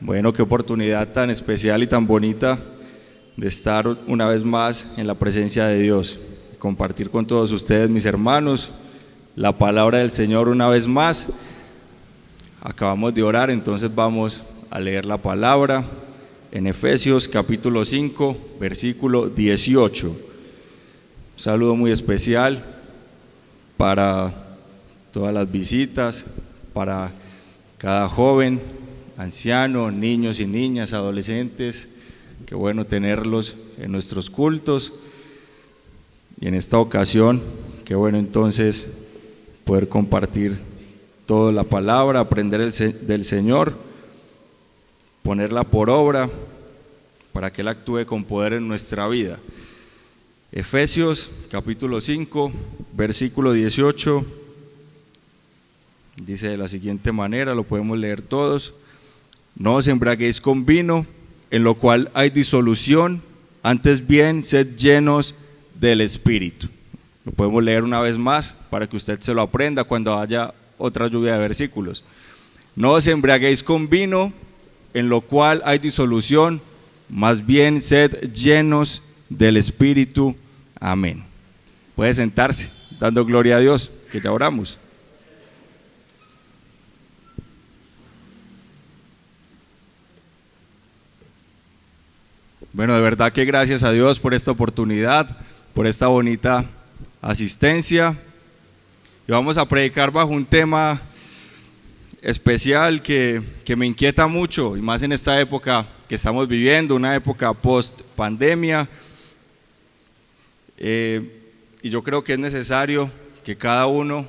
Bueno, qué oportunidad tan especial y tan bonita de estar una vez más en la presencia de Dios, compartir con todos ustedes, mis hermanos, la palabra del Señor una vez más. Acabamos de orar, entonces vamos a leer la palabra en Efesios capítulo 5, versículo 18. Un saludo muy especial para todas las visitas, para cada joven, anciano, niños y niñas, adolescentes. Qué bueno tenerlos en nuestros cultos. Y en esta ocasión, qué bueno entonces poder compartir toda la palabra, aprender del Señor, ponerla por obra para que Él actúe con poder en nuestra vida. Efesios capítulo 5, versículo 18, dice de la siguiente manera, lo podemos leer todos: no os embriaguéis con vino, en lo cual hay disolución, antes bien sed llenos del Espíritu. Lo podemos leer una vez más para que usted se lo aprenda cuando haya otra lluvia de versículos. No os embriaguéis con vino, en lo cual hay disolución, más bien sed llenos del Espíritu. Amén. Puede sentarse, dando gloria a Dios, que ya oramos. Bueno, de verdad que gracias a Dios por esta oportunidad, por esta bonita asistencia. Y vamos a predicar bajo un tema especial que me inquieta mucho, y más en esta época que estamos viviendo, una época post pandemia. Y yo creo que es necesario que cada uno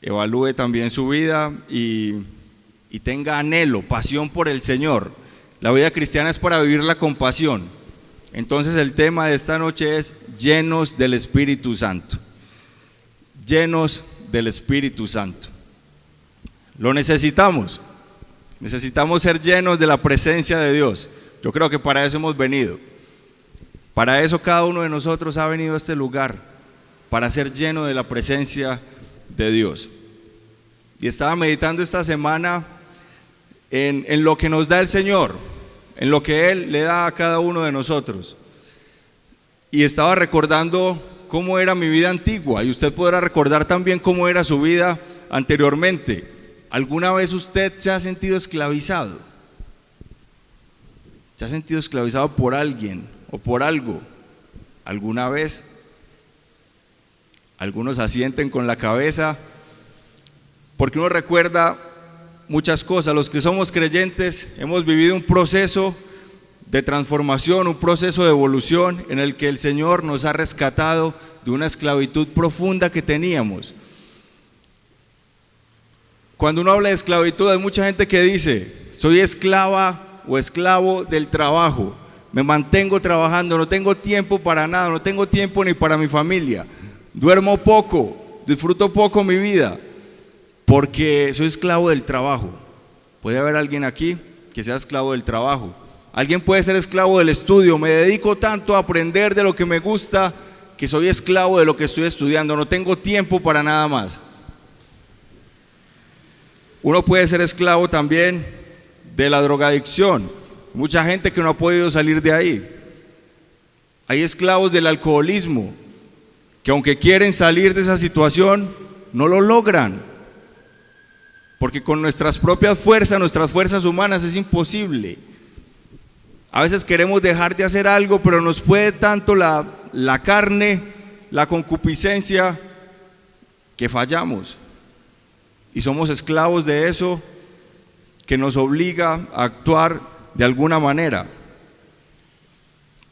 evalúe también su vida y tenga anhelo, pasión por el Señor. La vida cristiana es para vivirla con pasión. Entonces el tema de esta noche es llenos del Espíritu Santo. Llenos del Espíritu Santo. Lo necesitamos. Necesitamos ser llenos de la presencia de Dios. Yo creo que para eso hemos venido. Para eso cada uno de nosotros ha venido a este lugar, para ser lleno de la presencia de Dios. Y estaba meditando esta semana en lo que nos da el Señor, en lo que Él le da a cada uno de nosotros. Y estaba recordando cómo era mi vida antigua, y usted podrá recordar también cómo era su vida anteriormente. ¿Alguna vez usted se ha sentido esclavizado? ¿Se ha sentido esclavizado por alguien o por algo? ¿Alguna vez? Algunos asienten con la cabeza, porque uno recuerda muchas cosas. Los que somos creyentes hemos vivido un proceso de transformación, un proceso de evolución en el que el Señor nos ha rescatado de una esclavitud profunda que teníamos. Cuando uno habla de esclavitud, hay mucha gente que dice: soy esclava o esclavo del trabajo, me mantengo trabajando, no tengo tiempo para nada, no tengo tiempo ni para mi familia, duermo poco, disfruto poco mi vida, porque soy esclavo del trabajo. ¿Puede haber alguien aquí que sea esclavo del trabajo? Alguien puede ser esclavo del estudio: me dedico tanto a aprender de lo que me gusta que soy esclavo de lo que estoy estudiando, no tengo tiempo para nada más. Uno puede ser esclavo también de la drogadicción. Mucha gente que no ha podido salir de ahí. Hay esclavos del alcoholismo que aunque quieren salir de esa situación, no lo logran, porque con nuestras propias fuerzas, nuestras fuerzas humanas, es imposible. A veces queremos dejar de hacer algo, pero nos puede tanto la carne, la concupiscencia, que fallamos. Y somos esclavos de eso que nos obliga a actuar de alguna manera.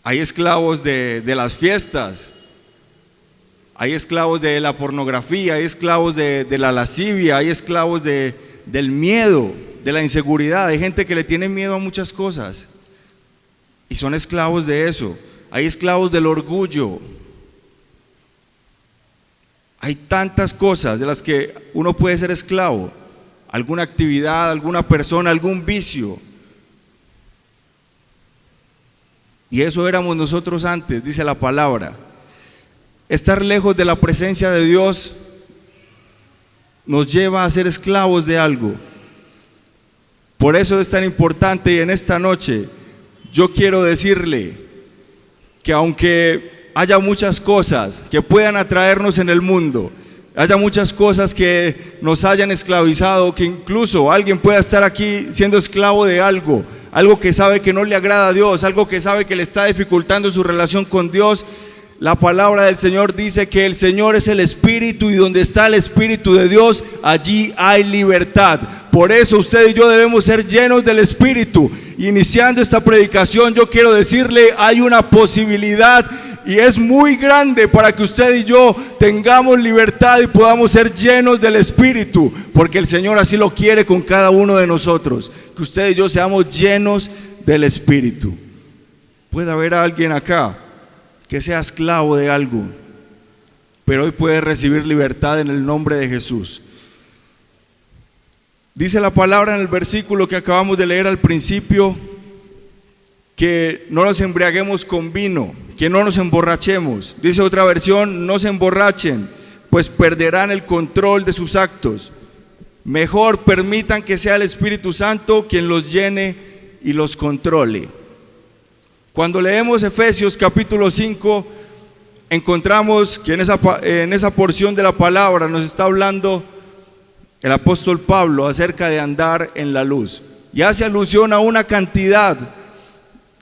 Hay esclavos de las fiestas, hay esclavos de la pornografía, hay esclavos de la lascivia, hay esclavos del miedo, de la inseguridad. Hay gente que le tiene miedo a muchas cosas y son esclavos de eso. Hay esclavos del orgullo. Hay tantas cosas de las que uno puede ser esclavo. Alguna actividad, alguna persona, algún vicio. Y eso éramos nosotros antes, dice la palabra. Estar lejos de la presencia de Dios nos lleva a ser esclavos de algo. Por eso es tan importante, y en esta noche yo quiero decirle que aunque haya muchas cosas que puedan atraernos en el mundo, haya muchas cosas que nos hayan esclavizado, que incluso alguien pueda estar aquí siendo esclavo de algo que sabe que no le agrada a Dios, algo que sabe que le está dificultando su relación con Dios, la palabra del Señor dice que el Señor es el Espíritu, y donde está el Espíritu de Dios, allí hay libertad. Por eso usted y yo debemos ser llenos del Espíritu. Iniciando esta predicación, yo quiero decirle, hay una posibilidad, y es muy grande, para que usted y yo tengamos libertad y podamos ser llenos del Espíritu, porque el Señor así lo quiere con cada uno de nosotros, que usted y yo seamos llenos del Espíritu. Puede haber alguien acá que sea esclavo de algo, pero hoy puede recibir libertad en el nombre de Jesús. Dice la palabra en el versículo que acabamos de leer al principio, que no nos embriaguemos con vino, que no nos emborrachemos. Dice otra versión, no se emborrachen, pues perderán el control de sus actos. Mejor permitan que sea el Espíritu Santo quien los llene y los controle. Cuando leemos Efesios capítulo 5, encontramos que en esa porción de la palabra nos está hablando el apóstol Pablo acerca de andar en la luz, y hace alusión a una cantidad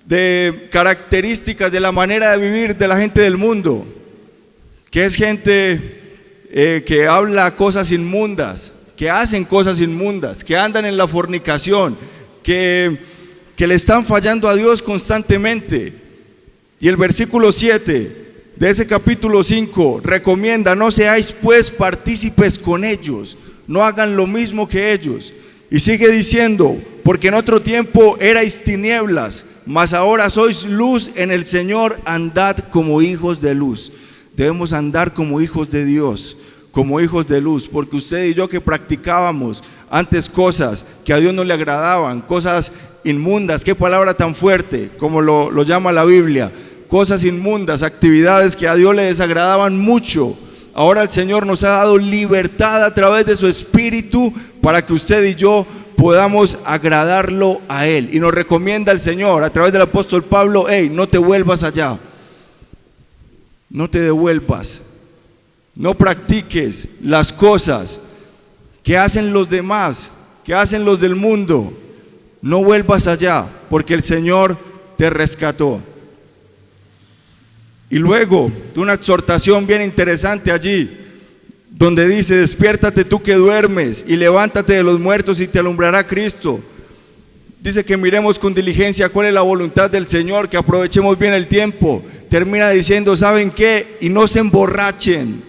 de características de la manera de vivir de la gente del mundo, que es gente que habla cosas inmundas, que hacen cosas inmundas, que andan en la fornicación, que le están fallando a Dios constantemente. Y el versículo 7 de ese capítulo 5 recomienda: no seáis pues partícipes con ellos, no hagan lo mismo que ellos. Y sigue diciendo: porque en otro tiempo erais tinieblas, mas ahora sois luz en el Señor, andad como hijos de luz. Debemos andar como hijos de Dios, como hijos de luz, porque usted y yo que practicábamos antes cosas que a Dios no le agradaban, cosas inmundas, qué palabra tan fuerte como lo llama la Biblia, cosas inmundas, actividades que a Dios le desagradaban mucho. Ahora el Señor nos ha dado libertad a través de su Espíritu para que usted y yo podamos agradarlo a Él. Y nos recomienda el Señor a través del apóstol Pablo: hey, no te vuelvas allá, no te devuelvas, no practiques las cosas que hacen los demás, que hacen los del mundo. No vuelvas allá, porque el Señor te rescató. Y luego una exhortación bien interesante allí, donde dice: despiértate tú que duermes, y levántate de los muertos, y te alumbrará Cristo. Dice que miremos con diligencia cuál es la voluntad del Señor, que aprovechemos bien el tiempo. Termina diciendo: ¿saben qué? Y no se emborrachen,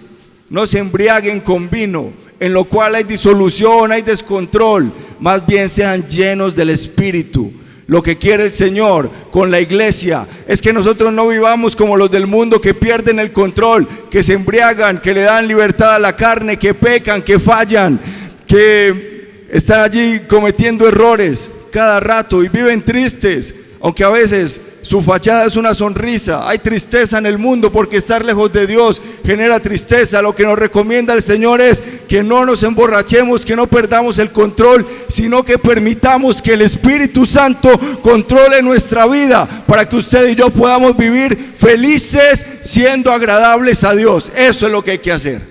no se embriaguen con vino, en lo cual hay disolución, hay descontrol, más bien sean llenos del Espíritu. Lo que quiere el Señor con la iglesia es que nosotros no vivamos como los del mundo, que pierden el control, que se embriagan, que le dan libertad a la carne, que pecan, que fallan, que están allí cometiendo errores cada rato y viven tristes, aunque a veces su fachada es una sonrisa. Hay tristeza en el mundo porque estar lejos de Dios genera tristeza. Lo que nos recomienda el Señor es que no nos emborrachemos, que no perdamos el control, sino que permitamos que el Espíritu Santo controle nuestra vida, para que usted y yo podamos vivir felices, siendo agradables a Dios. Eso es lo que hay que hacer.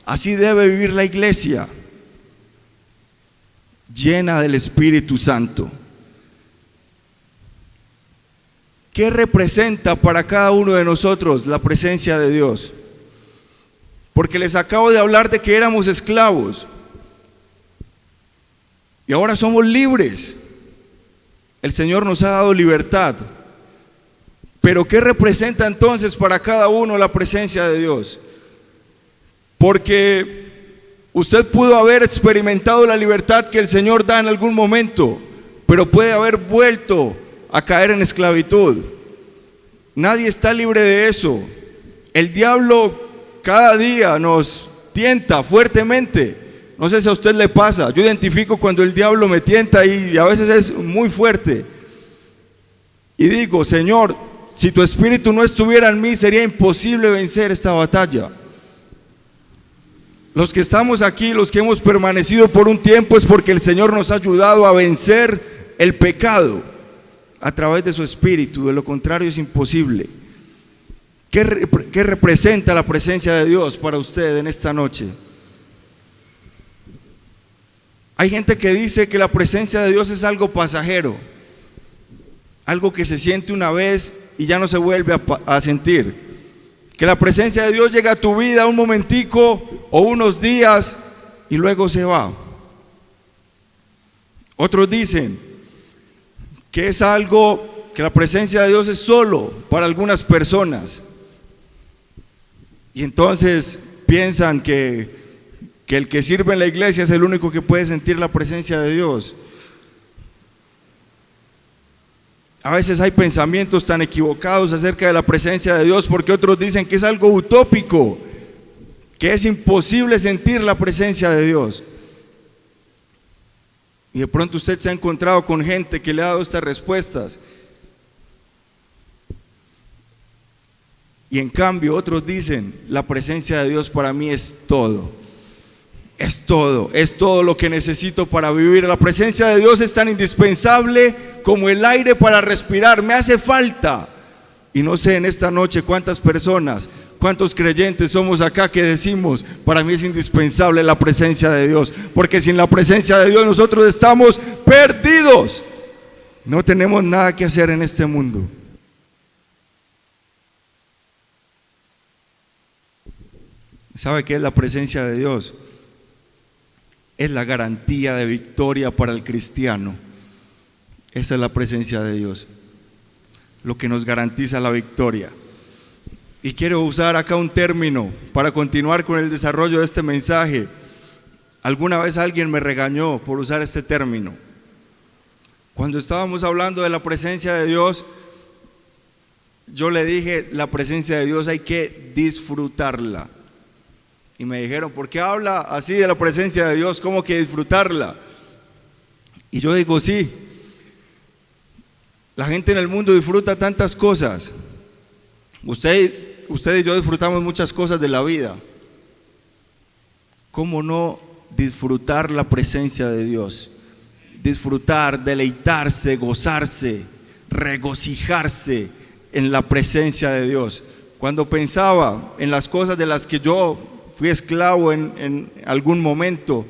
Así debe vivir la iglesia, llena del Espíritu Santo. ¿Qué representa para cada uno de nosotros la presencia de Dios? Porque les acabo de hablar de que éramos esclavos y ahora somos libres. El Señor nos ha dado libertad. Pero ¿qué representa entonces para cada uno la presencia de Dios? Porque usted pudo haber experimentado la libertad que el Señor da en algún momento, pero puede haber vuelto a caer en esclavitud. Nadie está libre de eso. El diablo cada día nos tienta fuertemente. No sé si a usted le pasa. Yo identifico cuando el diablo me tienta y a veces es muy fuerte. Y digo: Señor, si tu Espíritu no estuviera en mí, sería imposible vencer esta batalla. Los que estamos aquí, los que hemos permanecido por un tiempo, es porque el Señor nos ha ayudado a vencer el pecado a través de su Espíritu. De lo contrario es imposible. ¿Qué representa la presencia de Dios para usted en esta noche? Hay gente que dice que la presencia de Dios es algo pasajero, algo que se siente una vez y ya no se vuelve a sentir. Que la presencia de Dios llega a tu vida un momentico o unos días y luego se va. Otros dicen que es algo, que la presencia de Dios es solo para algunas personas. Y entonces piensan que el que sirve en la iglesia es el único que puede sentir la presencia de Dios. A veces hay pensamientos tan equivocados acerca de la presencia de Dios, porque otros dicen que es algo utópico, que es imposible sentir la presencia de Dios. Y de pronto usted se ha encontrado con gente que le ha dado estas respuestas. Y en cambio otros dicen, la presencia de Dios para mí es todo. Es todo lo que necesito para vivir. La presencia de Dios es tan indispensable como el aire para respirar. Me hace falta. Y no sé en esta noche cuántas personas, cuántos creyentes somos acá que decimos, para mí es indispensable la presencia de Dios, porque sin la presencia de Dios nosotros estamos perdidos. No tenemos nada que hacer en este mundo. ¿Sabe qué es la presencia de Dios? Es la garantía de victoria para el cristiano. Esa es la presencia de Dios, lo que nos garantiza la victoria. Y quiero usar acá un término para continuar con el desarrollo de este mensaje. Alguna vez alguien me regañó por usar este término. Cuando estábamos hablando de la presencia de Dios, yo le dije, la presencia de Dios hay que disfrutarla. Y me dijeron, ¿por qué habla así de la presencia de Dios? ¿Cómo que disfrutarla? Y yo digo, sí. La gente en el mundo disfruta tantas cosas. Usted y yo disfrutamos muchas cosas de la vida. ¿Cómo no disfrutar la presencia de Dios? Disfrutar, deleitarse, gozarse, regocijarse en la presencia de Dios. Cuando pensaba en las cosas de las que yo fui esclavo en algún momento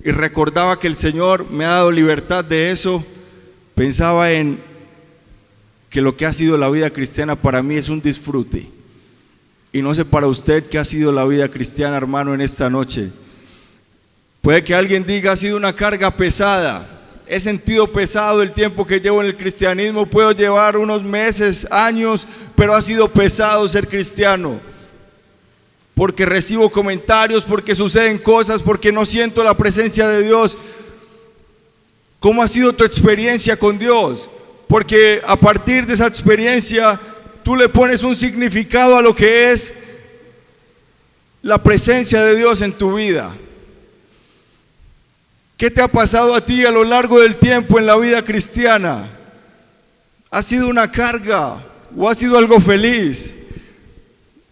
y recordaba que el Señor me ha dado libertad de eso, pensaba en que lo que ha sido la vida cristiana para mí es un disfrute. Y no sé para usted qué ha sido la vida cristiana, hermano, en esta noche. Puede que alguien diga, ha sido una carga pesada. He sentido pesado el tiempo que llevo en el cristianismo. Puedo llevar unos meses, años, pero ha sido pesado ser cristiano. Porque recibo comentarios, porque suceden cosas, porque no siento la presencia de Dios. ¿Cómo ha sido tu experiencia con Dios? Porque a partir de esa experiencia tú le pones un significado a lo que es la presencia de Dios en tu vida. ¿Qué te ha pasado a ti a lo largo del tiempo en la vida cristiana? ¿Ha sido una carga o ha sido algo feliz?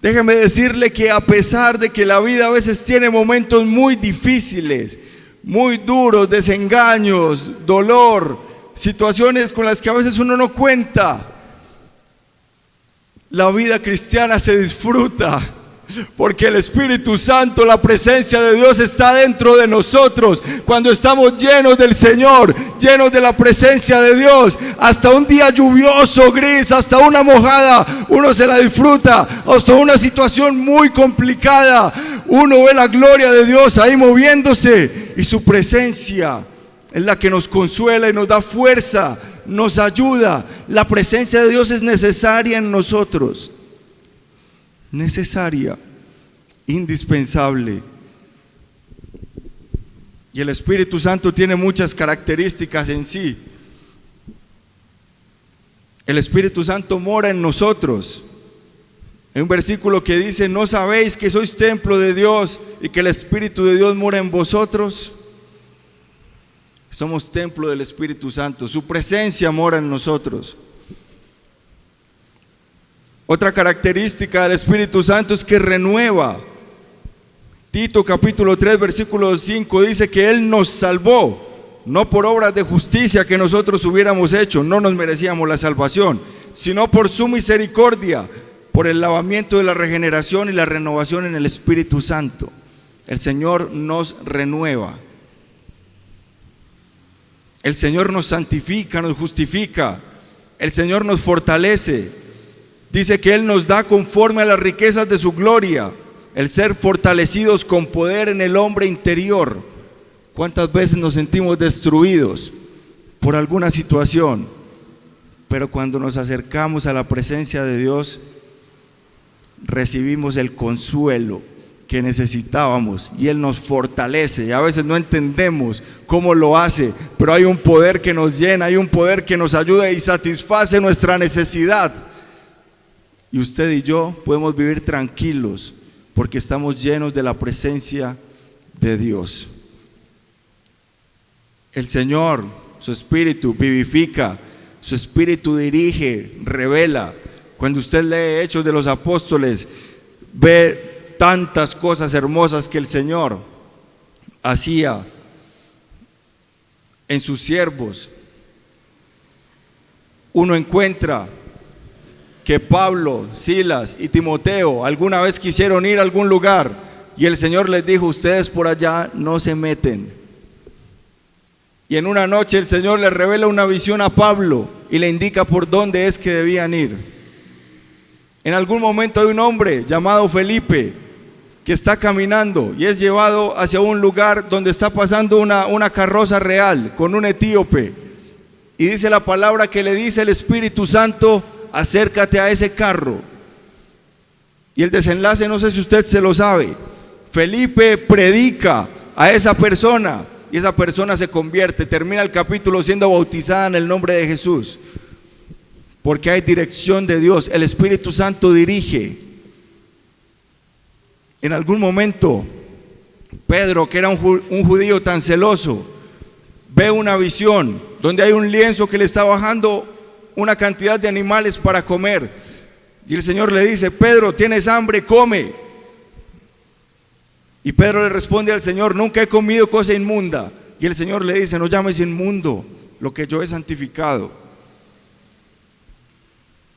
Déjeme decirle que a pesar de que la vida a veces tiene momentos muy difíciles, muy duros, desengaños, dolor, situaciones con las que a veces uno no cuenta, la vida cristiana se disfruta, porque el Espíritu Santo, la presencia de Dios está dentro de nosotros. Cuando estamos llenos del Señor, llenos de la presencia de Dios, hasta un día lluvioso, gris, hasta una mojada, uno se la disfruta. Hasta una situación muy complicada, uno ve la gloria de Dios ahí moviéndose, y su presencia es la que nos consuela y nos da fuerza, nos ayuda. La presencia de Dios es necesaria en nosotros. Necesaria, indispensable. Y el Espíritu Santo tiene muchas características en sí. El Espíritu Santo mora en nosotros. Hay un versículo que dice, ¿no sabéis que sois templo de Dios y que el Espíritu de Dios mora en vosotros? Somos templo del Espíritu Santo, su presencia mora en nosotros. Otra característica del Espíritu Santo es que renueva Tito capítulo 3 versículo 5 dice que Él nos salvó, no por obras de justicia que nosotros hubiéramos hecho, no nos merecíamos la salvación, sino por su misericordia, por el lavamiento de la regeneración y la renovación en el Espíritu Santo. El Señor nos renueva. El Señor nos santifica, nos justifica. El Señor nos fortalece. Dice que Él nos da conforme a las riquezas de su gloria, el ser fortalecidos con poder en el hombre interior. ¿Cuántas veces nos sentimos destruidos por alguna situación? Pero cuando nos acercamos a la presencia de Dios, recibimos el consuelo que necesitábamos y Él nos fortalece. Y a veces no entendemos cómo lo hace, pero hay un poder que nos llena, hay un poder que nos ayuda y satisface nuestra necesidad. Y usted y yo podemos vivir tranquilos porque estamos llenos de la presencia de Dios. El Señor, su Espíritu vivifica, su Espíritu dirige, revela. Cuando usted lee Hechos de los Apóstoles, ve tantas cosas hermosas que el Señor hacía en sus siervos. Uno encuentra que Pablo, Silas y Timoteo alguna vez quisieron ir a algún lugar y el Señor les dijo: ustedes por allá no se meten. Y en una noche el Señor le revela una visión a Pablo y le indica por dónde es que debían ir. En algún momento hay un hombre llamado Felipe que está caminando y es llevado hacia un lugar donde está pasando una carroza real con un etíope, y dice la palabra que le dice el Espíritu Santo: acércate a ese carro. Y el desenlace, no sé si usted se lo sabe, Felipe predica a esa persona y esa persona se convierte, termina el capítulo siendo bautizada en el nombre de Jesús, porque hay dirección de Dios. El Espíritu Santo dirige. En algún momento Pedro, que era un judío tan celoso, ve una visión donde hay un lienzo que le está bajando una cantidad de animales para comer, y el Señor le dice: Pedro, ¿tienes hambre? Come. Y Pedro le responde al Señor: nunca he comido cosa inmunda. Y el Señor le dice: no llames inmundo lo que yo he santificado.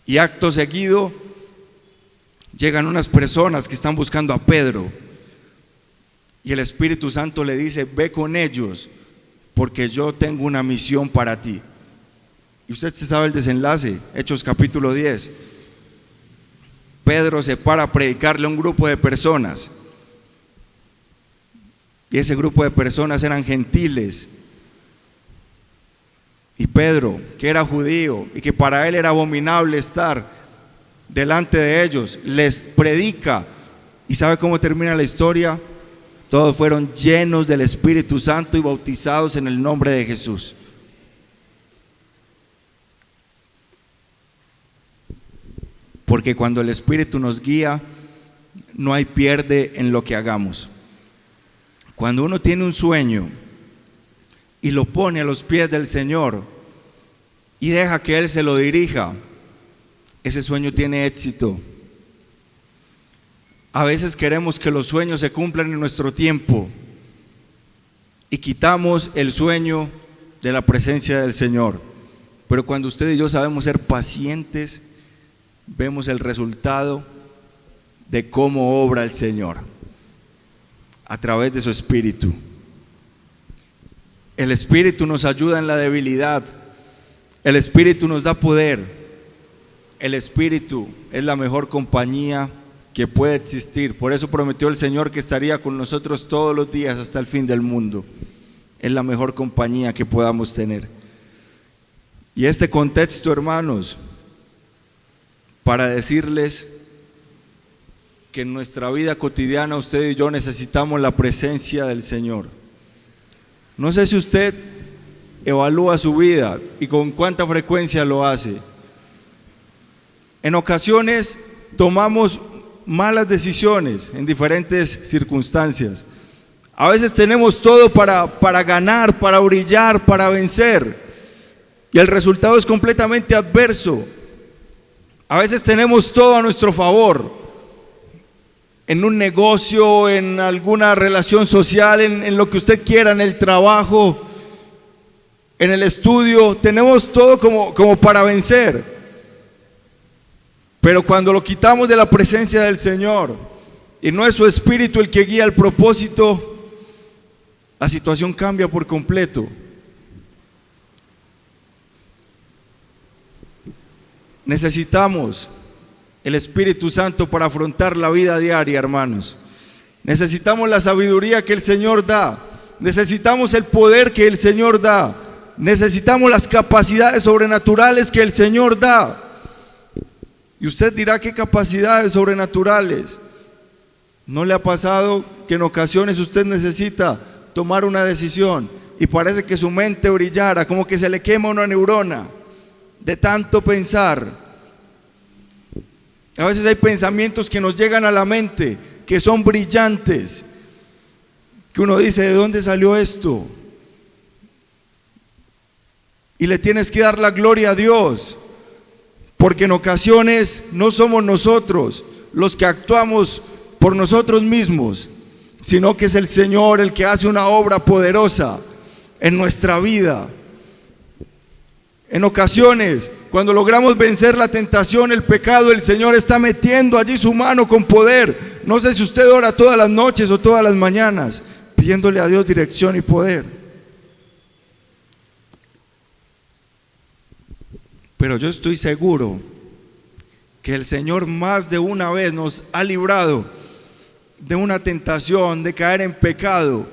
Y acto seguido llegan unas personas que están buscando a Pedro, y el Espíritu Santo le dice: ve con ellos, porque yo tengo una misión para ti. Y usted se sabe el desenlace, Hechos capítulo 10. Pedro se para a predicarle a un grupo de personas, y ese grupo de personas eran gentiles. Y Pedro, que era judío y que para él era abominable estar delante de ellos, les predica. ¿Y sabe cómo termina la historia? Todos fueron llenos del Espíritu Santo y bautizados en el nombre de Jesús. Porque cuando el Espíritu nos guía, no hay pierde en lo que hagamos. Cuando uno tiene un sueño y lo pone a los pies del Señor y deja que Él se lo dirija, ese sueño tiene éxito. A veces queremos que los sueños se cumplan en nuestro tiempo y quitamos el sueño de la presencia del Señor. Pero cuando usted y yo sabemos ser pacientes, vemos el resultado de cómo obra el Señor a través de su Espíritu. El Espíritu nos ayuda en la debilidad. El Espíritu nos da poder. El Espíritu es la mejor compañía que puede existir. Por eso prometió el Señor que estaría con nosotros todos los días hasta el fin del mundo. Es la mejor compañía que podamos tener. Y este contexto, hermanos, para decirles que en nuestra vida cotidiana usted y yo necesitamos la presencia del Señor. No sé si usted evalúa su vida y con cuánta frecuencia lo hace. En ocasiones tomamos malas decisiones en diferentes circunstancias. A veces tenemos todo para ganar, para brillar, para vencer, y el resultado es completamente adverso. A veces tenemos todo a nuestro favor. en un negocio, en alguna relación social, en lo que usted quiera, en el trabajo, en el estudio. Tenemos todo como para vencer. Pero cuando lo quitamos de la presencia del Señor y no es su espíritu el que guía el propósito, la situación cambia por completo. Necesitamos el Espíritu Santo para afrontar la vida diaria, hermanos. Necesitamos la sabiduría que el Señor da. Necesitamos el poder que el Señor da. Necesitamos las capacidades sobrenaturales que el Señor da. Y usted dirá, ¿qué capacidades sobrenaturales? ¿No le ha pasado que en ocasiones usted necesita tomar una decisión y parece que su mente brillara, como que se le quema una neurona de tanto pensar? A veces hay pensamientos que nos llegan a la mente que son brillantes, que uno dice, ¿de dónde salió esto? Y le tienes que dar la gloria a Dios, porque en ocasiones no somos nosotros los que actuamos por nosotros mismos, sino que es el Señor el que hace una obra poderosa en nuestra vida. En ocasiones, cuando logramos vencer la tentación, el pecado, el Señor está metiendo allí su mano con poder. No sé si usted ora todas las noches o todas las mañanas, pidiéndole a Dios dirección y poder. Pero yo estoy seguro que el Señor más de una vez nos ha librado de una tentación, de caer en pecado,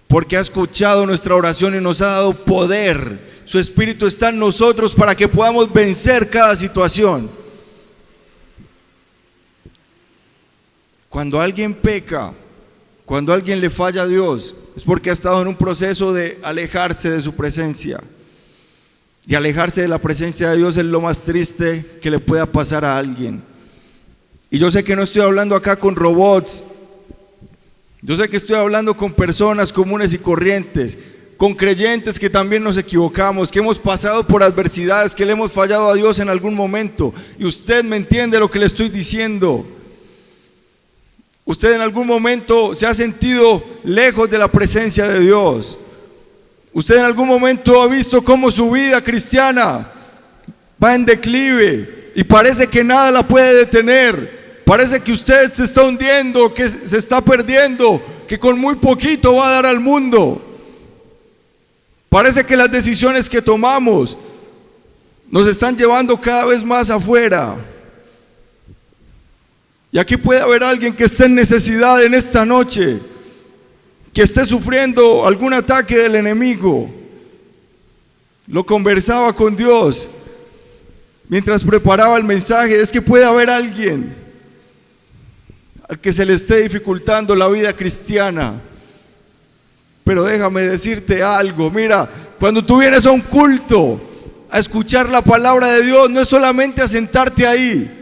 porque ha escuchado nuestra oración y nos ha dado poder. Su Espíritu está en nosotros para que podamos vencer cada situación. Cuando alguien peca, cuando alguien le falla a Dios, es porque ha estado en un proceso de alejarse de su presencia. Y alejarse de la presencia de Dios es lo más triste que le pueda pasar a alguien. Y yo sé que no estoy hablando acá con robots. Yo sé que estoy hablando con personas comunes y corrientes, con creyentes que también nos equivocamos, que hemos pasado por adversidades, que le hemos fallado a Dios en algún momento. Y usted me entiende lo que le estoy diciendo. Usted en algún momento se ha sentido lejos de la presencia de Dios. Usted en algún momento ha visto cómo su vida cristiana va en declive y parece que nada la puede detener. Parece que usted se está hundiendo, que se está perdiendo, que con muy poquito va a dar al mundo. Parece que las decisiones que tomamos nos están llevando cada vez más afuera. Y aquí puede haber alguien que esté en necesidad en esta noche, que esté sufriendo algún ataque del enemigo. Lo conversaba con Dios mientras preparaba el mensaje. Es que puede haber alguien al que se le esté dificultando la vida cristiana. Pero déjame decirte algo, mira, cuando tú vienes a un culto a escuchar la palabra de Dios, no es solamente a sentarte ahí.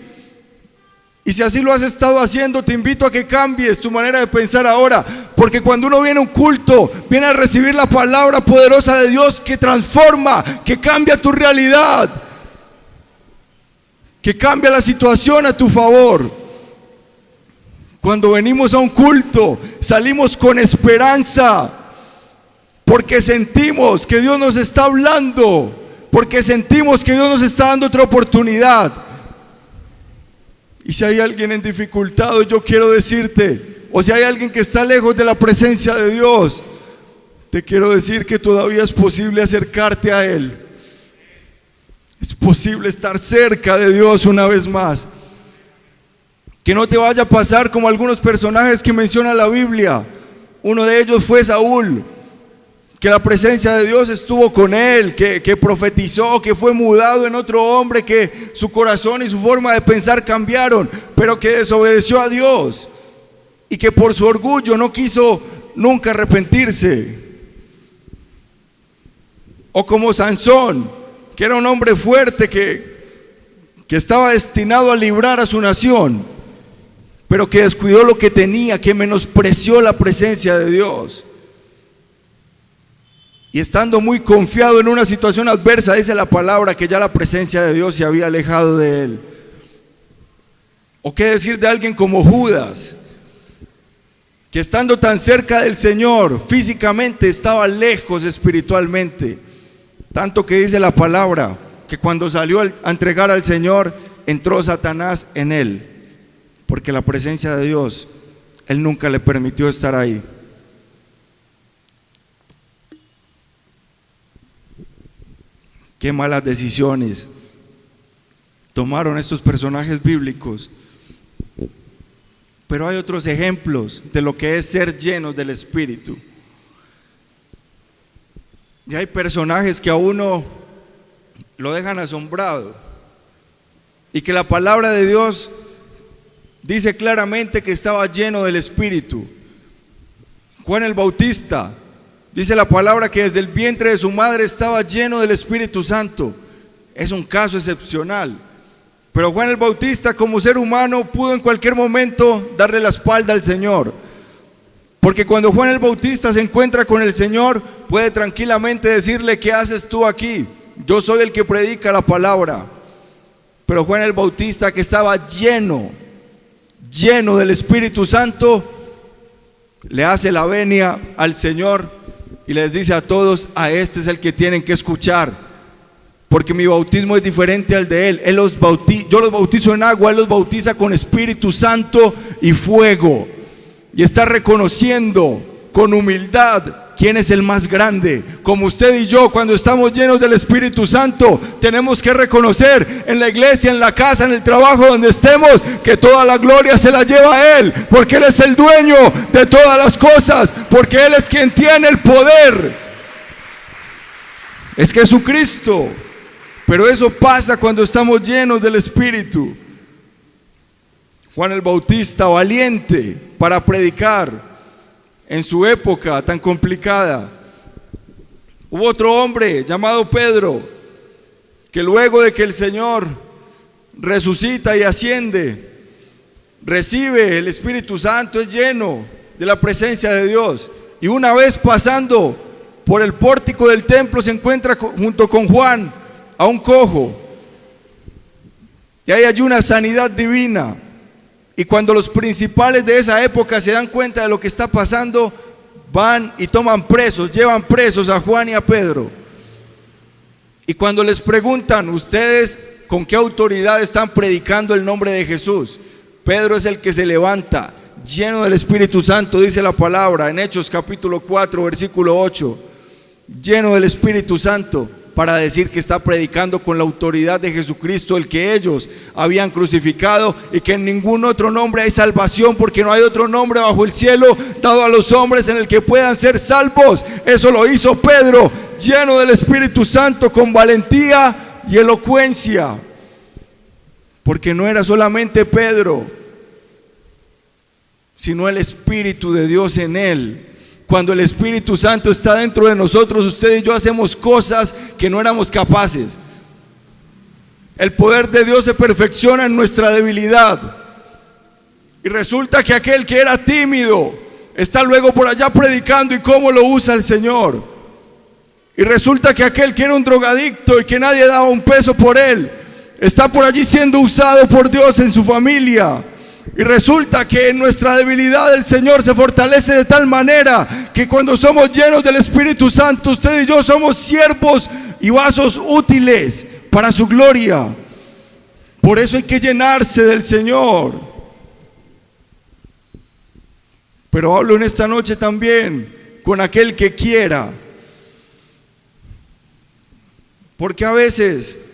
Y si así lo has estado haciendo, te invito a que cambies tu manera de pensar ahora, porque cuando uno viene a un culto, viene a recibir la palabra poderosa de Dios que transforma, que cambia tu realidad, que cambia la situación a tu favor. Cuando venimos a un culto, salimos con esperanza, porque sentimos que Dios nos está hablando, porque sentimos que Dios nos está dando otra oportunidad. Y si hay alguien en dificultad, yo quiero decirte, o si hay alguien que está lejos de la presencia de Dios, te quiero decir que todavía es posible acercarte a Él. Es posible estar cerca de Dios una vez más. Que no te vaya a pasar como algunos personajes que menciona la Biblia. Uno de ellos fue Saúl, que la presencia de Dios estuvo con él, que profetizó, que fue mudado en otro hombre, que su corazón y su forma de pensar cambiaron, pero que desobedeció a Dios y que por su orgullo no quiso nunca arrepentirse. O como Sansón, que era un hombre fuerte que estaba destinado a librar a su nación, pero que descuidó lo que tenía, que menospreció la presencia de Dios. Y estando muy confiado en una situación adversa, dice la palabra que ya la presencia de Dios se había alejado de él. ¿O qué decir de alguien como Judas, que estando tan cerca del Señor, físicamente estaba lejos espiritualmente? Tanto que dice la palabra que cuando salió a entregar al Señor, entró Satanás en él, porque la presencia de Dios, él nunca le permitió estar ahí. Qué malas decisiones tomaron estos personajes bíblicos. Pero hay otros ejemplos de lo que es ser llenos del Espíritu. Y hay personajes que a uno lo dejan asombrado, y que la palabra de Dios dice claramente que estaba lleno del Espíritu. Juan el Bautista, dice la palabra que desde el vientre de su madre estaba lleno del Espíritu Santo. Es un caso excepcional. Pero Juan el Bautista, como ser humano, pudo en cualquier momento darle la espalda al Señor, porque cuando Juan el Bautista se encuentra con el Señor, puede tranquilamente decirle: ¿qué haces tú aquí? Yo soy el que predica la palabra. Pero Juan el Bautista, que estaba lleno del Espíritu Santo, le hace la venia al Señor y les dice a todos: a este es el que tienen que escuchar, porque mi bautismo es diferente al de él. Yo los bautizo en agua, él los bautiza con Espíritu Santo y fuego. Y está reconociendo con humildad quién es el más grande. Como usted y yo, cuando estamos llenos del Espíritu Santo, tenemos que reconocer en la iglesia, en la casa, en el trabajo, donde estemos, que toda la gloria se la lleva a Él, porque Él es el dueño de todas las cosas, porque Él es quien tiene el poder. Es Jesucristo. Pero eso pasa cuando estamos llenos del Espíritu. Juan el Bautista, valiente para predicar en su época tan complicada. Hubo otro hombre llamado Pedro, que luego de que el Señor resucita y asciende, recibe el Espíritu Santo, es lleno de la presencia de Dios, y una vez pasando por el pórtico del templo se encuentra junto con Juan a un cojo, y ahí hay una sanidad divina. Y cuando los principales de esa época se dan cuenta de lo que está pasando, van y llevan presos a Juan y a Pedro. Y cuando les preguntan: ¿ustedes con qué autoridad están predicando el nombre de Jesús? Pedro es el que se levanta, lleno del Espíritu Santo, dice la palabra en Hechos capítulo 4, versículo 8, lleno del Espíritu Santo, para decir que está predicando con la autoridad de Jesucristo, el que ellos habían crucificado, y que en ningún otro nombre hay salvación, porque no hay otro nombre bajo el cielo dado a los hombres en el que puedan ser salvos. Eso lo hizo Pedro, lleno del Espíritu Santo, con valentía y elocuencia, porque no era solamente Pedro, sino el Espíritu de Dios en él. Cuando el Espíritu Santo está dentro de nosotros, usted y yo hacemos cosas que no éramos capaces. El poder de Dios se perfecciona en nuestra debilidad. Y resulta que aquel que era tímido está luego por allá predicando, y cómo lo usa el Señor. Y resulta que aquel que era un drogadicto y que nadie daba un peso por él, está por allí siendo usado por Dios en su familia. Y resulta que en nuestra debilidad el Señor se fortalece de tal manera que cuando somos llenos del Espíritu Santo, usted y yo somos siervos y vasos útiles para su gloria. Por eso hay que llenarse del Señor. Pero hablo en esta noche también con aquel que quiera, porque a veces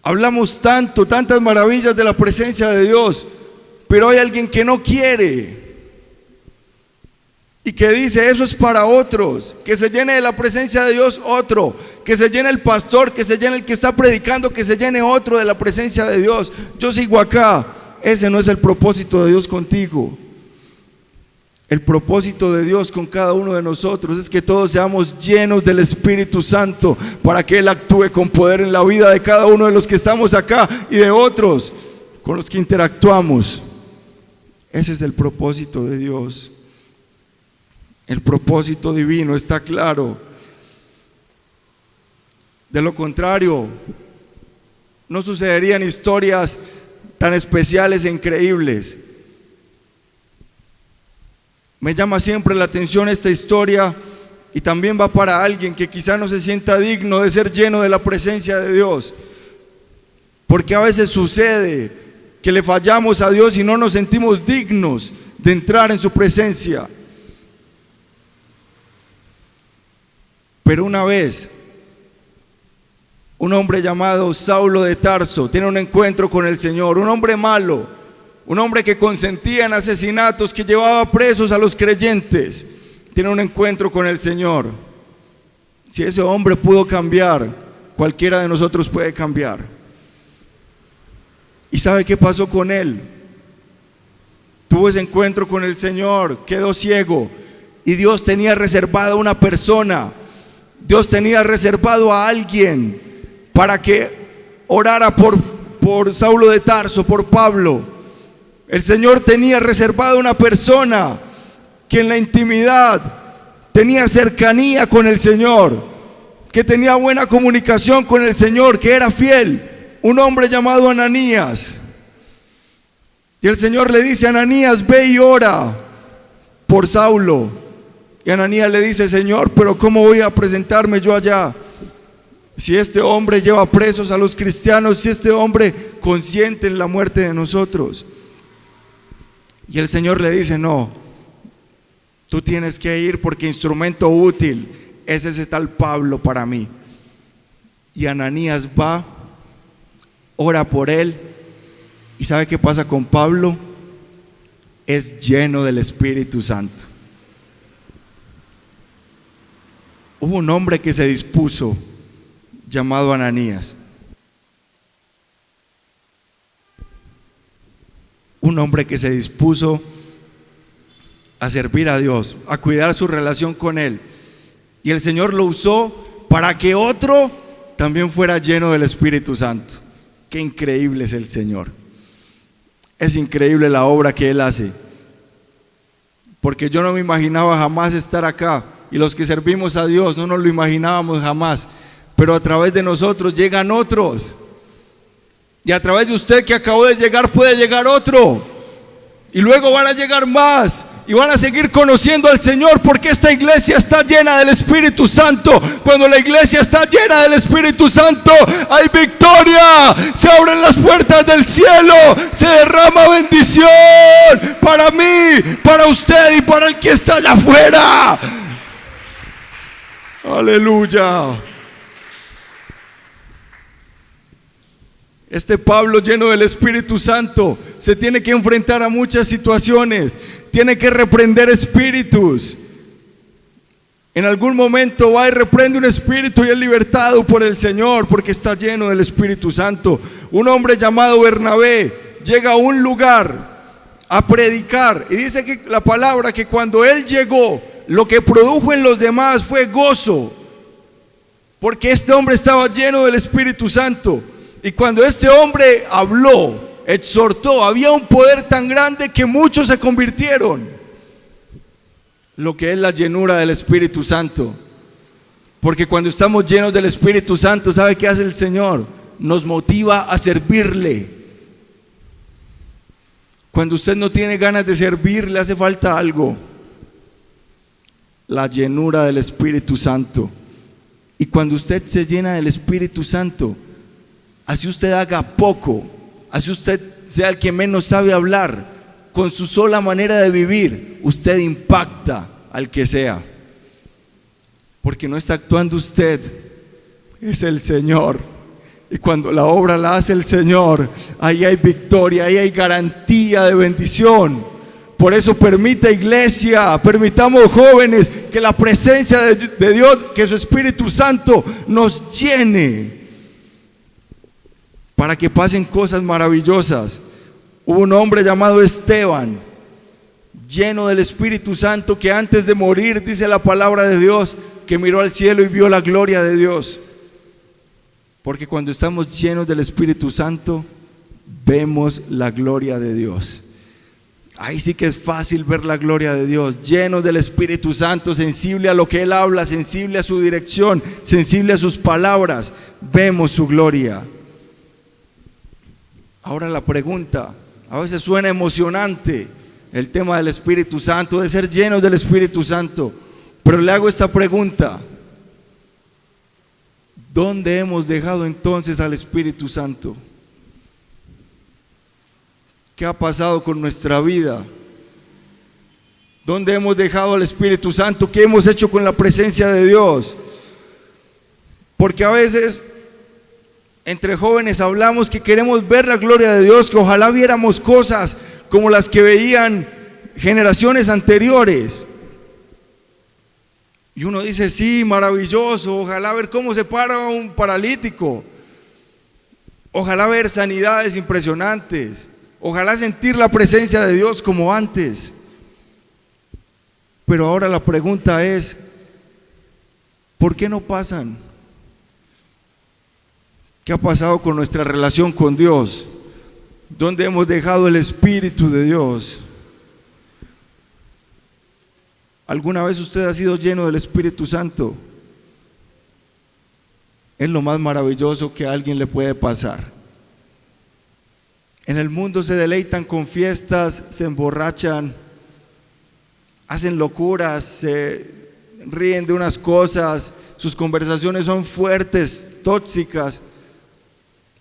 hablamos tantas maravillas de la presencia de Dios, pero hay alguien que no quiere y que dice: eso es para otros. Que se llene de la presencia de Dios otro, que se llene el pastor, que se llene el que está predicando, que se llene otro de la presencia de Dios. Yo sigo acá. Ese no es el propósito de Dios contigo. El propósito de Dios con cada uno de nosotros es que todos seamos llenos del Espíritu Santo, para que Él actúe con poder en la vida de cada uno de los que estamos acá y de otros con los que interactuamos. Ese es el propósito de Dios. El propósito divino está claro. De lo contrario, no sucederían historias tan especiales e increíbles. Me llama siempre la atención esta historia, y también va para alguien que quizá no se sienta digno de ser lleno de la presencia de Dios, porque a veces sucede que le fallamos a Dios y no nos sentimos dignos de entrar en su presencia. Pero una vez, un hombre llamado Saulo de Tarso tiene un encuentro con el Señor, un hombre malo, un hombre que consentía en asesinatos, que llevaba presos a los creyentes, tiene un encuentro con el Señor. Si ese hombre pudo cambiar, cualquiera de nosotros puede cambiar. ¿Y sabe qué pasó con él? Tuvo ese encuentro con el Señor, quedó ciego, y Dios tenía reservado a una persona, Dios tenía reservado a alguien para que orara por Saulo de Tarso, por Pablo. El Señor tenía reservado a una persona que en la intimidad tenía cercanía con el Señor, que tenía buena comunicación con el Señor, que era fiel, un hombre llamado Ananías. Y el Señor le dice a Ananías: ve y ora por Saulo. Y Ananías le dice: Señor, pero ¿cómo voy a presentarme yo allá? Si este hombre lleva presos a los cristianos, si este hombre consiente en la muerte de nosotros. Y el Señor le dice: no, tú tienes que ir, porque instrumento útil es ese tal Pablo para mí. Y Ananías va, ora por él, y ¿sabe qué pasa con Pablo? Es lleno del Espíritu Santo. Hubo un hombre que se dispuso, llamado Ananías, un hombre que se dispuso a servir a Dios, a cuidar su relación con Él, y el Señor lo usó para que otro también fuera lleno del Espíritu Santo. Qué increíble es el Señor. Es increíble la obra que Él hace, porque yo no me imaginaba jamás estar acá, y los que servimos a Dios no nos lo imaginábamos jamás, pero a través de nosotros llegan otros, y a través de usted que acabó de llegar puede llegar otro, y luego van a llegar más, y van a seguir conociendo al Señor, porque esta iglesia está llena del Espíritu Santo. Cuando la iglesia está llena del Espíritu Santo, hay victoria, se abren las puertas del cielo, se derrama bendición para mí, para usted y para el que está allá afuera. Aleluya. Este Pablo, lleno del Espíritu Santo, se tiene que enfrentar a muchas situaciones, tiene que reprender espíritus. En algún momento va y reprende un espíritu y es libertado por el Señor, porque está lleno del Espíritu Santo. Un hombre llamado Bernabé llega a un lugar a predicar, y dice que la palabra que cuando él llegó, lo que produjo en los demás fue gozo, porque este hombre estaba lleno del Espíritu Santo. Y cuando este hombre habló, exhortó, había un poder tan grande que muchos se convirtieron. Lo que es la llenura del Espíritu Santo. Porque cuando estamos llenos del Espíritu Santo, ¿sabe qué hace el Señor? Nos motiva a servirle. Cuando usted no tiene ganas de servir, le hace falta algo. La llenura del Espíritu Santo. Y cuando usted se llena del Espíritu Santo, así usted haga poco, así usted sea el que menos sabe hablar, con su sola manera de vivir, usted impacta al que sea. Porque no está actuando usted, es el Señor. Y cuando la obra la hace el Señor, ahí hay victoria, ahí hay garantía de bendición. Por eso permita, iglesia, permitamos, jóvenes, que la presencia de Dios, que su Espíritu Santo nos llene, para que pasen cosas maravillosas. Hubo un hombre llamado Esteban, lleno del Espíritu Santo, que antes de morir, dice la palabra de Dios, que miró al cielo y vio la gloria de Dios. Porque cuando estamos llenos del Espíritu Santo, vemos la gloria de Dios. Ahí sí que es fácil ver la gloria de Dios, llenos del Espíritu Santo, sensible a lo que Él habla, sensible a su dirección, sensible a sus palabras, vemos su gloria. Ahora la pregunta, a veces suena emocionante el tema del Espíritu Santo, de ser llenos del Espíritu Santo, pero le hago esta pregunta: ¿dónde hemos dejado entonces al Espíritu Santo? ¿Qué ha pasado con nuestra vida? ¿Dónde hemos dejado al Espíritu Santo? ¿Qué hemos hecho con la presencia de Dios? Porque a veces entre jóvenes hablamos que queremos ver la gloria de Dios, que ojalá viéramos cosas como las que veían generaciones anteriores. Y uno dice, sí, maravilloso, ojalá ver cómo se para un paralítico, ojalá ver sanidades impresionantes, ojalá sentir la presencia de Dios como antes. Pero ahora la pregunta es, ¿por qué no pasan? ¿Qué ha pasado con nuestra relación con Dios? ¿Dónde hemos dejado el Espíritu de Dios? ¿Alguna vez usted ha sido lleno del Espíritu Santo? Es lo más maravilloso que a alguien le puede pasar. En el mundo se deleitan con fiestas, se emborrachan, hacen locuras, se ríen de unas cosas, sus conversaciones son fuertes, tóxicas,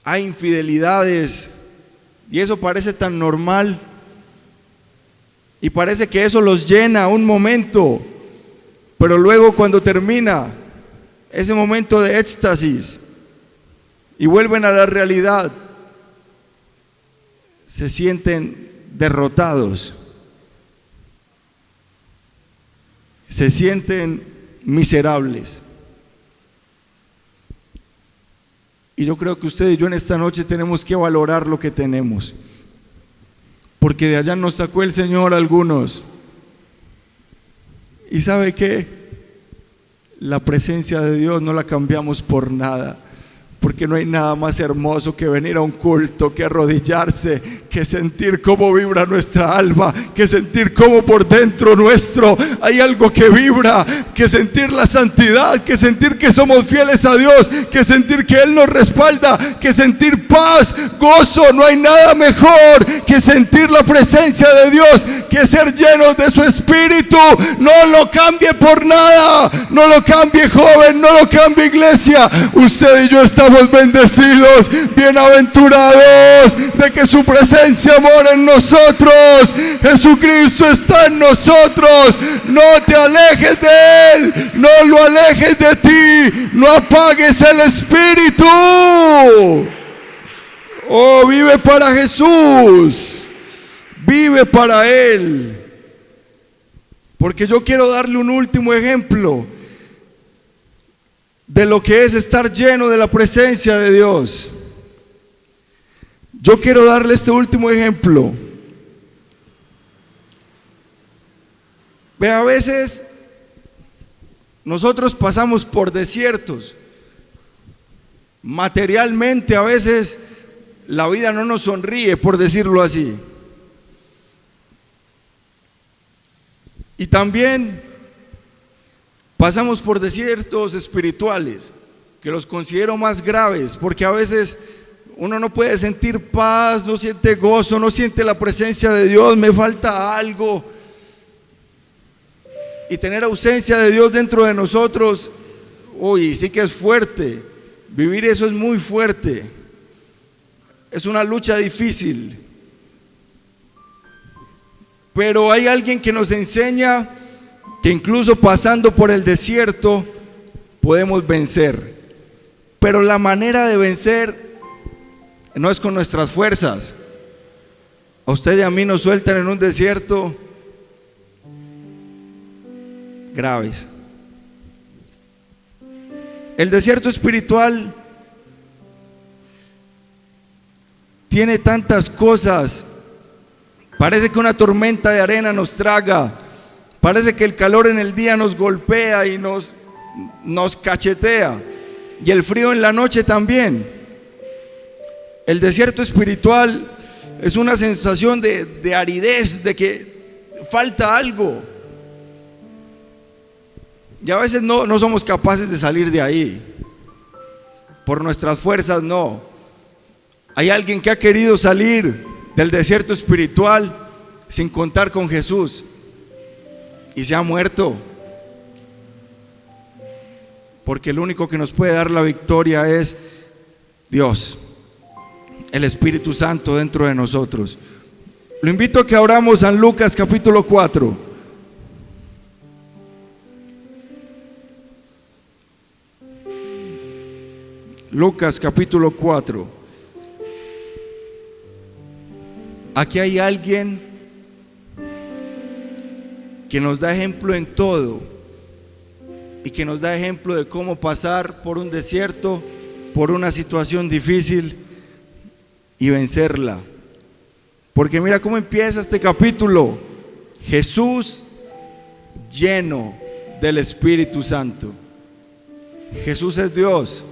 hay infidelidades y eso parece tan normal y parece que eso los llena un momento, pero luego cuando termina ese momento de éxtasis y vuelven a la realidad, se sienten derrotados, se sienten miserables. Y yo creo que usted y yo en esta noche tenemos que valorar lo que tenemos, porque de allá nos sacó el Señor algunos. ¿Y sabe qué? La presencia de Dios no la cambiamos por nada, porque no hay nada más hermoso que venir a un culto, que arrodillarse, que sentir cómo vibra nuestra alma, que sentir cómo por dentro nuestro hay algo que vibra, que sentir la santidad, que sentir que somos fieles a Dios, que sentir que Él nos respalda, que sentir paz, gozo. No hay nada mejor que sentir la presencia de Dios, que ser llenos de su Espíritu. No lo cambie por nada, no lo cambie, joven, no lo cambie, iglesia. Usted y yo estamos bendecidos, bienaventurados de que su presencia mora en nosotros. Jesucristo está en nosotros. No te alejes de Él, no lo alejes de ti, no apagues el Espíritu. Oh, vive para Jesús, vive para Él. Porque yo quiero darle un último ejemplo de lo que es estar lleno de la presencia de Dios. Yo quiero darle este último ejemplo. Ve, a veces nosotros pasamos por desiertos. Materialmente a veces la vida no nos sonríe, por decirlo así. Y también pasamos por desiertos espirituales, que los considero más graves, porque a veces uno no puede sentir paz, no siente gozo, no siente la presencia de Dios, me falta algo. Y tener ausencia de Dios dentro de nosotros, uy, sí que es fuerte. Vivir eso es muy fuerte. Es una lucha difícil. Pero hay alguien que nos enseña que incluso pasando por el desierto podemos vencer. Pero la manera de vencer no es con nuestras fuerzas. A usted y a mí nos sueltan en un desierto graves. El desierto espiritual tiene tantas cosas. Parece que una tormenta de arena nos traga. Parece que el calor en el día nos golpea y nos cachetea. Y el frío en la noche también. El desierto espiritual es una sensación de aridez, de que falta algo. Y a veces no somos capaces de salir de ahí. Por nuestras fuerzas no. Hay alguien que ha querido salir del desierto espiritual sin contar con Jesús y se ha muerto, porque el único que nos puede dar la victoria es Dios, el Espíritu Santo dentro de nosotros. Lo invito a que abramos San Lucas capítulo 4. Lucas capítulo 4. Aquí hay alguien que nos da ejemplo en todo y que nos da ejemplo de cómo pasar por un desierto, por una situación difícil y vencerla. Porque mira cómo empieza este capítulo: Jesús lleno del Espíritu Santo. Jesús es Dios,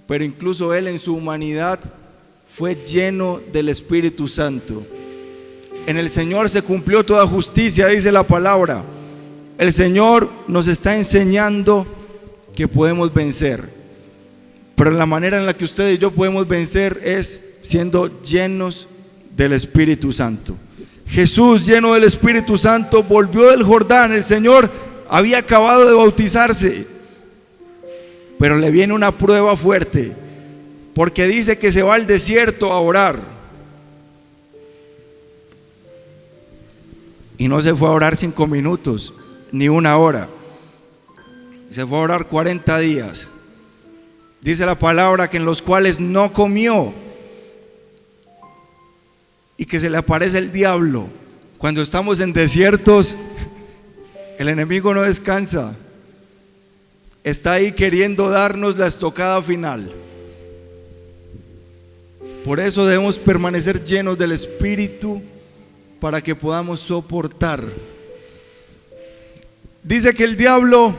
pero incluso Él en su humanidad fue lleno del Espíritu Santo. En el Señor se cumplió toda justicia, dice la palabra. El Señor nos está enseñando que podemos vencer, pero la manera en la que usted y yo podemos vencer es siendo llenos del Espíritu Santo. Jesús, lleno del Espíritu Santo, volvió del Jordán. El Señor había acabado de bautizarse, pero le viene una prueba fuerte, porque dice que se va al desierto a orar. Y no se fue a orar 5 minutos, ni 1 hora. Se fue a orar 40 días. Dice la palabra que en los cuales no comió, y que se le aparece el diablo. Cuando estamos en desiertos, el enemigo no descansa. Está ahí queriendo darnos la estocada final. Por eso debemos permanecer llenos del Espíritu para que podamos soportar. Dice que el diablo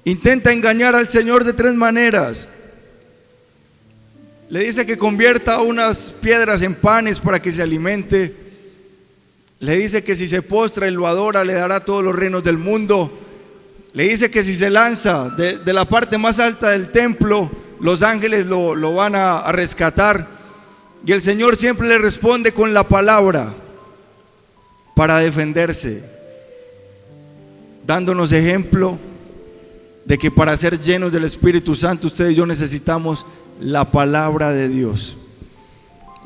intenta engañar al Señor de 3 maneras. Le dice que convierta unas piedras en panes para que se alimente. Le dice que si se postra y lo adora, le dará todos los reinos del mundo. Le dice que si se lanza de la parte más alta del templo, los ángeles lo van a rescatar. Y el Señor siempre le responde con la palabra para defenderse, dándonos ejemplo de que para ser llenos del Espíritu Santo, usted y yo necesitamos la palabra de Dios.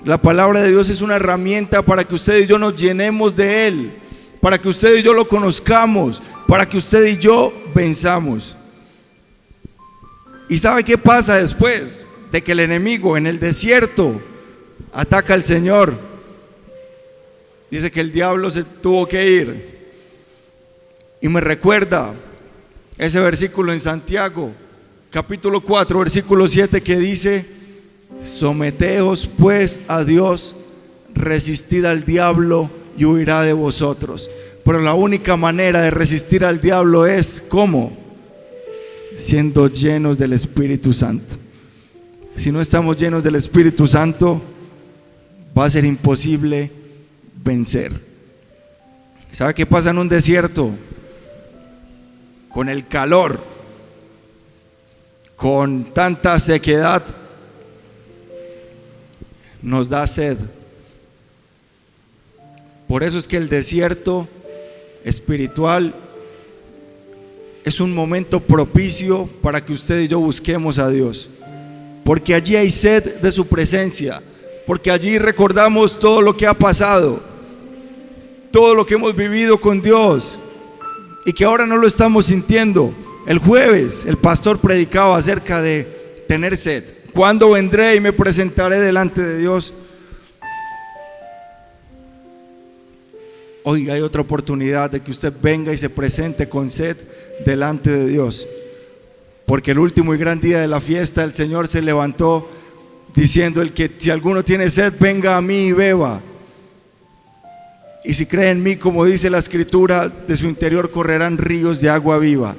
La palabra de Dios es una herramienta para que usted y yo nos llenemos de Él, para que usted y yo lo conozcamos, para que usted y yo venzamos. ¿Y sabe qué pasa después de que el enemigo en el desierto ataca al Señor? Dice que el diablo se tuvo que ir. Y me recuerda ese versículo en Santiago capítulo 4 versículo 7 que dice: someteos pues a Dios, resistid al diablo y huirá de vosotros. Pero la única manera de resistir al diablo es ¿cómo? Siendo llenos del Espíritu Santo. Si no estamos llenos del Espíritu Santo, va a ser imposible vencer. ¿Sabe qué pasa en un desierto? Con el calor, con tanta sequedad, nos da sed. Por eso es que el desierto espiritual es un momento propicio para que usted y yo busquemos a Dios, porque allí hay sed de su presencia, porque allí recordamos todo lo que ha pasado, todo lo que hemos vivido con Dios y que ahora no lo estamos sintiendo. El jueves el pastor predicaba acerca de tener sed. ¿Cuándo vendré y me presentaré delante de Dios? Hoy hay otra oportunidad de que usted venga y se presente con sed delante de Dios, porque el último y gran día de la fiesta el Señor se levantó diciendo: el que si alguno tiene sed, venga a mí y beba. Y si cree en mí, como dice la Escritura, de su interior correrán ríos de agua viva.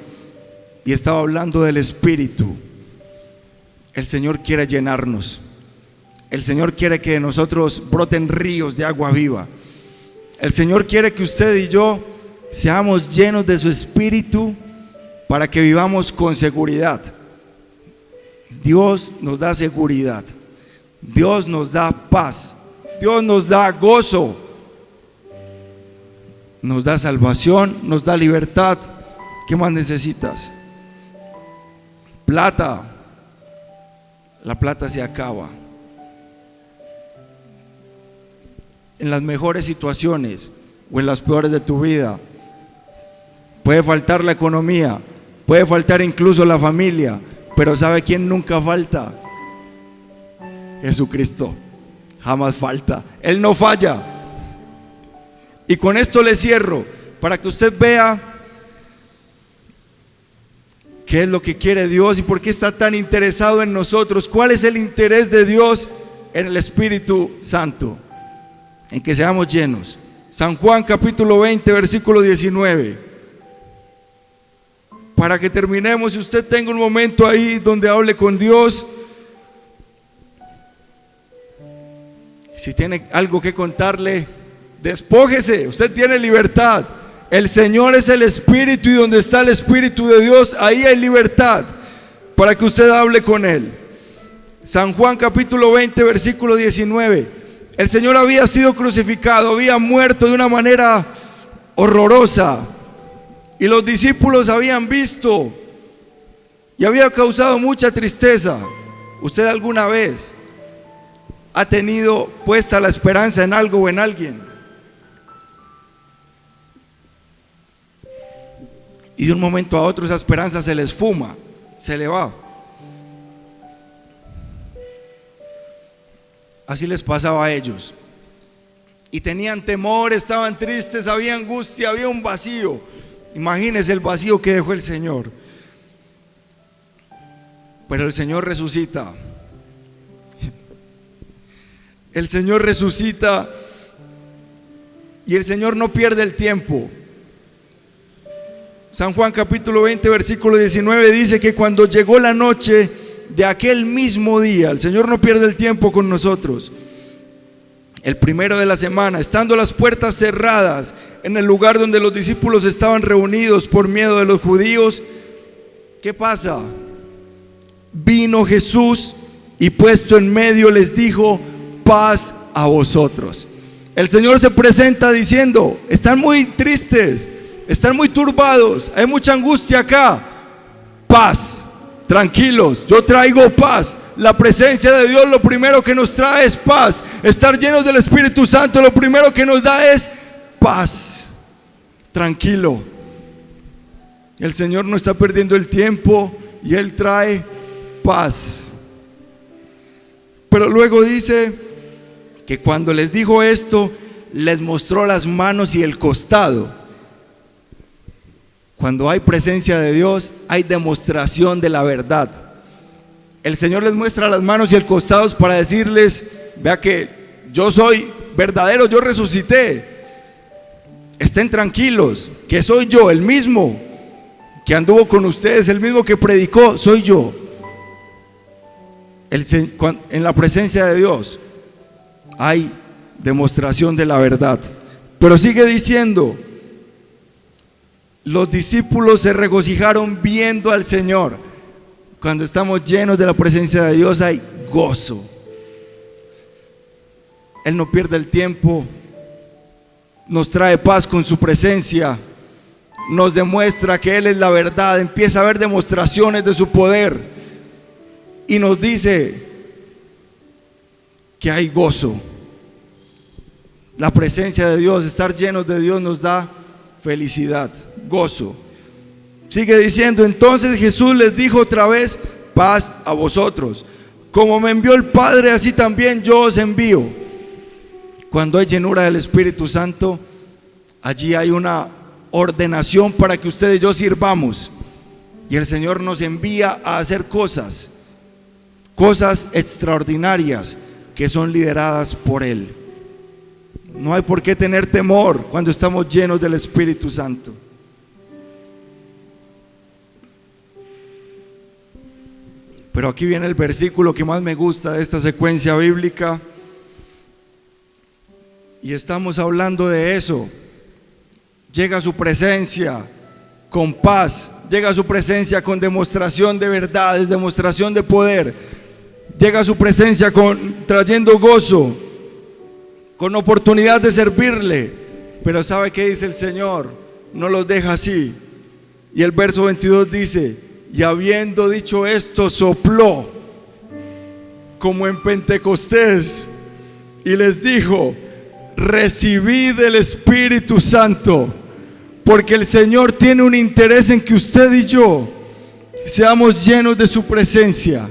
Y estaba hablando del Espíritu. El Señor quiere llenarnos. El Señor quiere que de nosotros broten ríos de agua viva. El Señor quiere que usted y yo seamos llenos de su Espíritu para que vivamos con seguridad. Dios nos da seguridad. Dios nos da paz, Dios nos da gozo, nos da salvación, nos da libertad. ¿Qué más necesitas? Plata. La plata se acaba. En las mejores situaciones o en las peores de tu vida puede faltar la economía, puede faltar incluso la familia, pero ¿sabe quién nunca falta? Jesucristo. Jamás falta, Él no falla. Y con esto le cierro, para que usted vea qué es lo que quiere Dios y por qué está tan interesado en nosotros. ¿Cuál es el interés de Dios en el Espíritu Santo? En que seamos llenos. San Juan capítulo 20 versículo 19. Para que terminemos y usted tenga un momento ahí donde hable con Dios. Si tiene algo que contarle, despójese, usted tiene libertad. El Señor es el Espíritu y donde está el Espíritu de Dios, ahí hay libertad para que usted hable con Él. San Juan capítulo 20 versículo 19. El Señor había sido crucificado, había muerto de una manera horrorosa y los discípulos habían visto y había causado mucha tristeza. ¿Usted alguna vez ha tenido puesta la esperanza en algo o en alguien? Y de un momento a otro esa esperanza se le esfuma, se le va. Así les pasaba a ellos. Y tenían temor, estaban tristes, había angustia, había un vacío. Imagínense el vacío que dejó el Señor. Pero el Señor resucita. El Señor resucita y el Señor no pierde el tiempo. San Juan capítulo 20 versículo 19 dice que cuando llegó la noche de aquel mismo día, el Señor no pierde el tiempo con nosotros. El primero de la semana, estando las puertas cerradas en el lugar donde los discípulos estaban reunidos por miedo de los judíos, ¿qué pasa? Vino Jesús y puesto en medio les dijo: paz a vosotros. El Señor se presenta diciendo: están muy tristes, están muy turbados, hay mucha angustia acá. Paz, tranquilos, yo traigo paz. La presencia de Dios lo primero que nos trae es paz. Estar llenos del Espíritu Santo lo primero que nos da es paz. Tranquilo. El Señor no está perdiendo el tiempo y Él trae paz. Pero luego dice que cuando les dijo esto, les mostró las manos y el costado. Cuando hay presencia de Dios, hay demostración de la verdad. El Señor les muestra las manos y el costado para decirles: vea que yo soy verdadero, yo resucité. Estén tranquilos, que soy yo, el mismo que anduvo con ustedes, el mismo que predicó, soy yo. En la presencia de Dios hay demostración de la verdad. Pero sigue diciendo: los discípulos se regocijaron viendo al Señor. Cuando estamos llenos de la presencia de Dios hay gozo. Él no pierde el tiempo, nos trae paz con su presencia, nos demuestra que Él es la verdad, empieza a haber demostraciones de su poder y nos dice que hay gozo. La presencia de Dios, estar llenos de Dios nos da felicidad, gozo. Sigue diciendo: entonces Jesús les dijo otra vez: paz a vosotros. Como me envió el Padre, así también yo os envío. Cuando hay llenura del Espíritu Santo, allí hay una ordenación para que usted y yo sirvamos. Y el Señor nos envía a hacer cosas extraordinarias que son lideradas por Él. No hay por qué tener temor cuando estamos llenos del Espíritu Santo. Pero aquí viene el versículo que más me gusta de esta secuencia bíblica. Y estamos hablando de eso. Llega a su presencia con paz, llega a su presencia con demostración de verdades, demostración de poder. llega a su presencia trayendo gozo, con oportunidad de servirle. Pero ¿sabe qué dice el Señor? No los deja así. Y el verso 22 dice: y habiendo dicho esto, sopló como en Pentecostés y les dijo: recibid el Espíritu Santo, porque el Señor tiene un interés en que usted y yo seamos llenos de su presencia.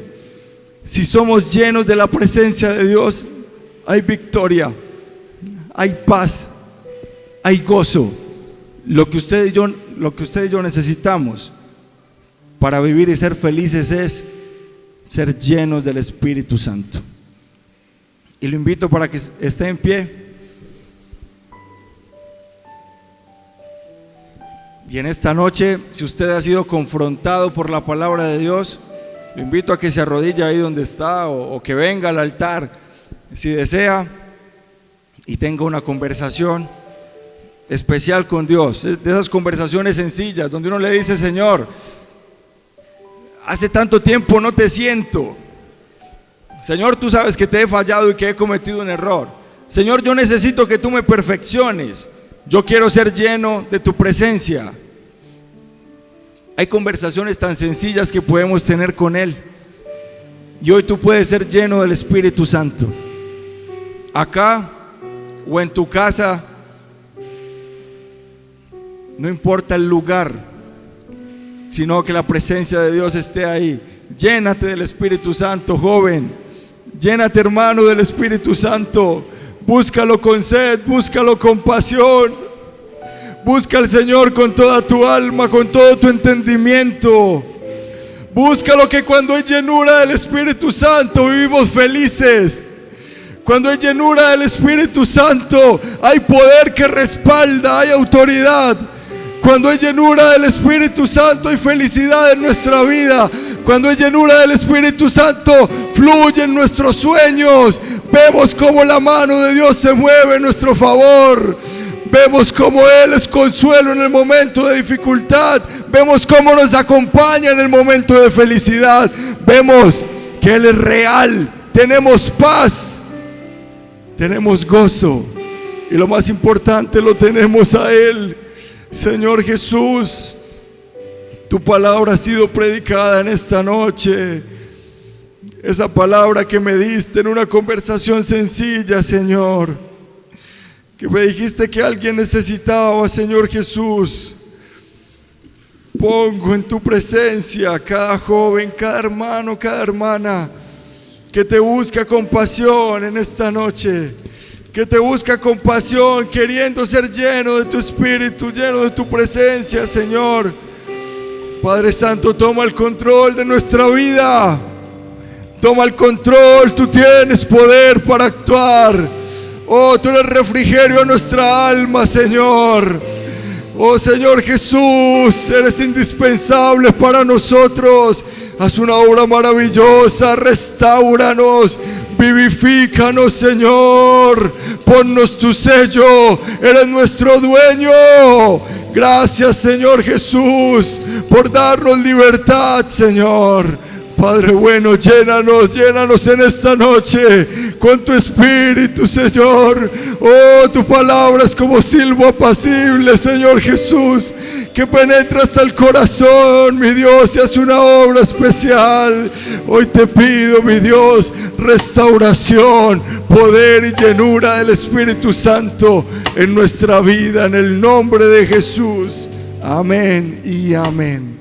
Si somos llenos de la presencia de Dios, hay victoria, hay paz, hay gozo. Lo que usted y yo necesitamos para vivir y ser felices es ser llenos del Espíritu Santo. Y lo invito para que esté en pie. Y en esta noche, si usted ha sido confrontado por la palabra de Dios, lo invito a que se arrodille ahí donde está, o que venga al altar si desea, y tenga una conversación especial con Dios. De esas conversaciones sencillas donde uno le dice: Señor, hace tanto tiempo no te siento. Señor, tú sabes que te he fallado y que he cometido un error. Señor, yo necesito que tú me perfecciones. Yo quiero ser lleno de tu presencia. Hay conversaciones tan sencillas que podemos tener con Él. Y hoy tú puedes ser lleno del Espíritu Santo, acá o en tu casa. No importa el lugar, sino que la presencia de Dios esté ahí. Llénate del Espíritu Santo, joven. Llénate, hermano, del Espíritu Santo. Búscalo con sed, búscalo con pasión. Busca al Señor con toda tu alma, con todo tu entendimiento. Búscalo, que cuando hay llenura del Espíritu Santo vivimos felices. Cuando hay llenura del Espíritu Santo hay poder que respalda, hay autoridad. Cuando hay llenura del Espíritu Santo hay felicidad en nuestra vida. Cuando hay llenura del Espíritu Santo fluyen nuestros sueños. Vemos cómo la mano de Dios se mueve en nuestro favor. Vemos cómo Él es consuelo en el momento de dificultad. Vemos cómo nos acompaña en el momento de felicidad. Vemos que Él es real. Tenemos paz, tenemos gozo, y lo más importante, lo tenemos a Él. Señor Jesús, tu palabra ha sido predicada en esta noche. Esa palabra que me diste en una conversación sencilla, Señor, que me dijiste que alguien necesitaba, Señor Jesús. Pongo en tu presencia cada joven, cada hermano, cada hermana que te busca con pasión en esta noche, que te busca con pasión, queriendo ser lleno de tu Espíritu, lleno de tu presencia, Señor. Padre Santo, toma el control de nuestra vida. Toma el control, tú tienes poder para actuar. Oh, tú eres refrigerio a nuestra alma, Señor. Oh, Señor Jesús, eres indispensable para nosotros. Haz una obra maravillosa, restáuranos, vivifícanos, Señor. Ponnos tu sello, eres nuestro dueño. Gracias, Señor Jesús, por darnos libertad, Señor. Padre bueno, llénanos en esta noche con tu Espíritu, Señor. Oh, tu palabra es como silbo apacible, Señor Jesús, que penetra hasta el corazón, mi Dios, y hace una obra especial. Hoy te pido, mi Dios, restauración, poder y llenura del Espíritu Santo en nuestra vida, en el nombre de Jesús. Amén y amén.